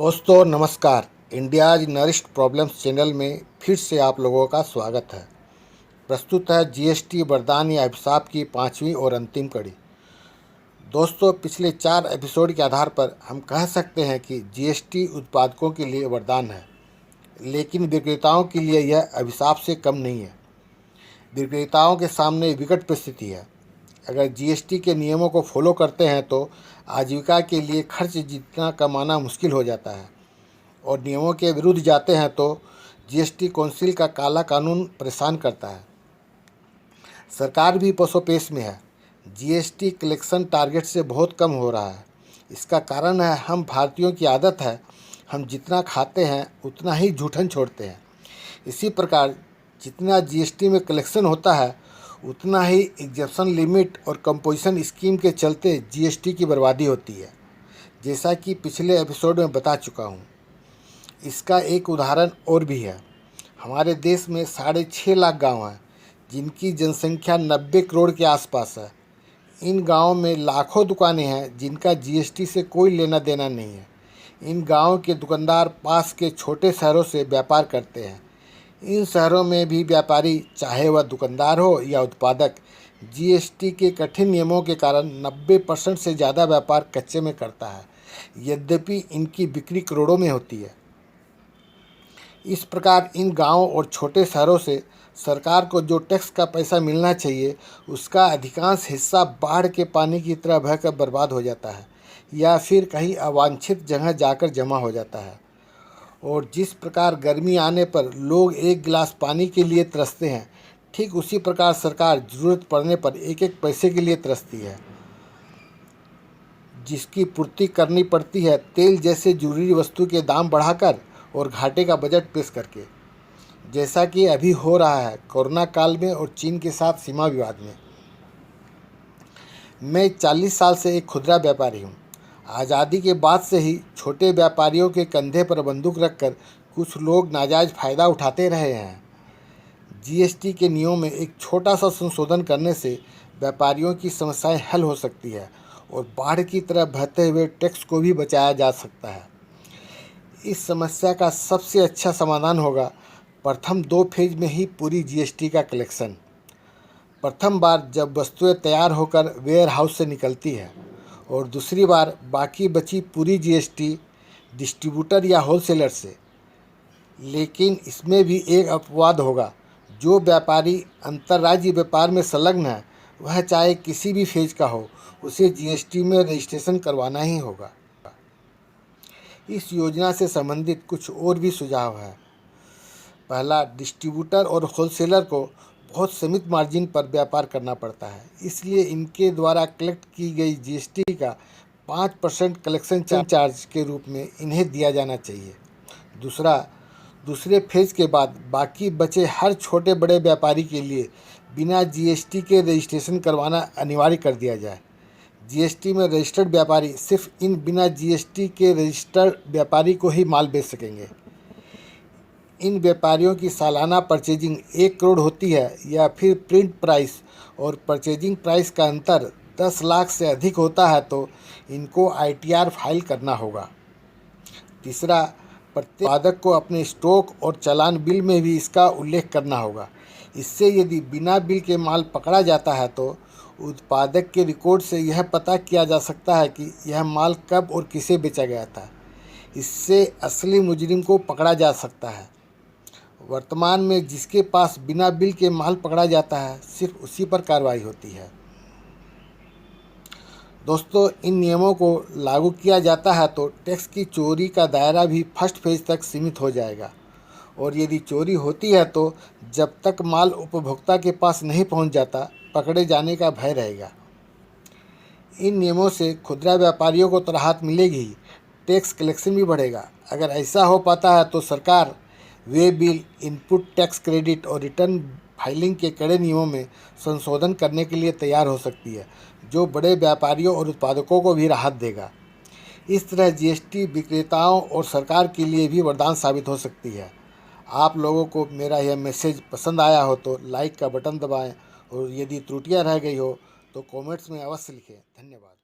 दोस्तों नमस्कार। India's nourished problems channel में फिर से आप लोगों का स्वागत है। प्रस्तुत है जीएसटी वरदान या अभिशाप की 5वीं और अंतिम कड़ी। दोस्तों पिछले 4 एपिसोड के आधार पर हम कह सकते हैं कि जीएसटी उत्पादकों के लिए वरदान है, लेकिन विक्रेताओं के लिए यह अभिशाप से कम नहीं है। विक्रेताओं के सामने विकट परिस्थिति है। अगर जीएसटी के नियमों को फॉलो करते हैं तो आजीविका के लिए खर्च जितना कमाना मुश्किल हो जाता है, और नियमों के विरुद्ध जाते हैं तो जीएसटी काउंसिल का काला कानून परेशान करता है। सरकार भी पसोपेश में है। जीएसटी कलेक्शन टारगेट से बहुत कम हो रहा है। इसका कारण है हम भारतीयों की आदत है, हम जितना खाते हैं उतना ही जूठन छोड़ते हैं। इसी प्रकार जितना जीएसटी में कलेक्शन होता है उतना ही एग्जेप्शन लिमिट और कंपोजिशन स्कीम के चलते जीएसटी की बर्बादी होती है, जैसा कि पिछले एपिसोड में बता चुका हूँ। इसका एक उदाहरण और भी है। हमारे देश में 6.5 लाख गांव हैं, जिनकी जनसंख्या 90 करोड़ के आसपास है। इन गांवों में लाखों दुकानें हैं जिनका जीएसटी से कोई लेना देना नहीं है। इन गांवों के दुकानदार पास के छोटे शहरों से व्यापार करते हैं। इन शहरों में भी व्यापारी, चाहे वह दुकानदार हो या उत्पादक, जीएसटी के कठिन नियमों के कारण 90% से ज़्यादा व्यापार कच्चे में करता है, यद्यपि इनकी बिक्री करोड़ों में होती है। इस प्रकार इन गांवों और छोटे शहरों से सरकार को जो टैक्स का पैसा मिलना चाहिए उसका अधिकांश हिस्सा बाढ़ के पानी की तरह बहकर बर्बाद हो जाता है या फिर कहीं अवांछित जगह जाकर जमा हो जाता है। और जिस प्रकार गर्मी आने पर लोग एक गिलास पानी के लिए तरसते हैं, ठीक उसी प्रकार सरकार ज़रूरत पड़ने पर एक एक पैसे के लिए तरसती है, जिसकी पूर्ति करनी पड़ती है तेल जैसे जरूरी वस्तु के दाम बढ़ाकर और घाटे का बजट पेश करके, जैसा कि अभी हो रहा है कोरोना काल में और चीन के साथ सीमा विवाद में। मैं 40 साल से एक खुदरा व्यापारी हूँ। आज़ादी के बाद से ही छोटे व्यापारियों के कंधे पर बंदूक रखकर कुछ लोग नाजायज़ फ़ायदा उठाते रहे हैं। जीएसटी के नियमों में एक छोटा सा संशोधन करने से व्यापारियों की समस्याएं हल हो सकती है और बाढ़ की तरह बहते हुए टैक्स को भी बचाया जा सकता है। इस समस्या का सबसे अच्छा समाधान होगा प्रथम 2 फेज में ही पूरी जीएसटी का कलेक्शन। प्रथम बार जब वस्तुएं तैयार होकर वेयर हाउस से निकलती है, और दूसरी बार बाकी बची पूरी जीएसटी डिस्ट्रीब्यूटर या होलसेलर से। लेकिन इसमें भी एक अपवाद होगा। जो व्यापारी अंतर्राज्यीय व्यापार में संलग्न है, वह चाहे किसी भी फेज का हो, उसे जीएसटी में रजिस्ट्रेशन करवाना ही होगा। इस योजना से संबंधित कुछ और भी सुझाव है। पहला, डिस्ट्रीब्यूटर और होलसेलर को बहुत सीमित मार्जिन पर व्यापार करना पड़ता है, इसलिए इनके द्वारा कलेक्ट की गई जीएसटी का 5% कलेक्शन चार्ज के रूप में इन्हें दिया जाना चाहिए। दूसरा, दूसरे फेज के बाद बाकी बचे हर छोटे बड़े व्यापारी के लिए बिना जीएसटी के रजिस्ट्रेशन करवाना अनिवार्य कर दिया जाए। जीएसटी में रजिस्टर्ड व्यापारी सिर्फ इन बिना जीएसटी के रजिस्टर्ड व्यापारी को ही माल बेच सकेंगे। इन व्यापारियों की सालाना परचेजिंग 1 करोड़ होती है या फिर प्रिंट प्राइस और परचेजिंग प्राइस का अंतर 10 लाख से अधिक होता है तो इनको आईटीआर फाइल करना होगा। तीसरा, प्रत्येक उत्पादक को अपने स्टॉक और चालान बिल में भी इसका उल्लेख करना होगा। इससे यदि बिना बिल के माल पकड़ा जाता है तो उत्पादक के रिकॉर्ड से यह पता किया जा सकता है कि यह माल कब और किसे बेचा गया था। इससे असली मुजरिम को पकड़ा जा सकता है। वर्तमान में जिसके पास बिना बिल के माल पकड़ा जाता है, सिर्फ उसी पर कार्रवाई होती है। दोस्तों, इन नियमों को लागू किया जाता है तो टैक्स की चोरी का दायरा भी फर्स्ट फेज तक सीमित हो जाएगा, और यदि चोरी होती है तो जब तक माल उपभोक्ता के पास नहीं पहुंच जाता, पकड़े जाने का भय रहेगा। इन नियमों से खुदरा व्यापारियों को तो राहत मिलेगी ही, टैक्स कलेक्शन भी बढ़ेगा। अगर ऐसा हो पाता है तो सरकार way bill, input tax credit और रिटर्न फाइलिंग के कड़े नियमों में संशोधन करने के लिए तैयार हो सकती है, जो बड़े व्यापारियों और उत्पादकों को भी राहत देगा। इस तरह जीएसटी विक्रेताओं और सरकार के लिए भी वरदान साबित हो सकती है। आप लोगों को मेरा यह मैसेज पसंद आया हो तो लाइक का बटन दबाएं, और यदि त्रुटियां रह गई हो तो कमेंट्स में अवश्य लिखें। धन्यवाद।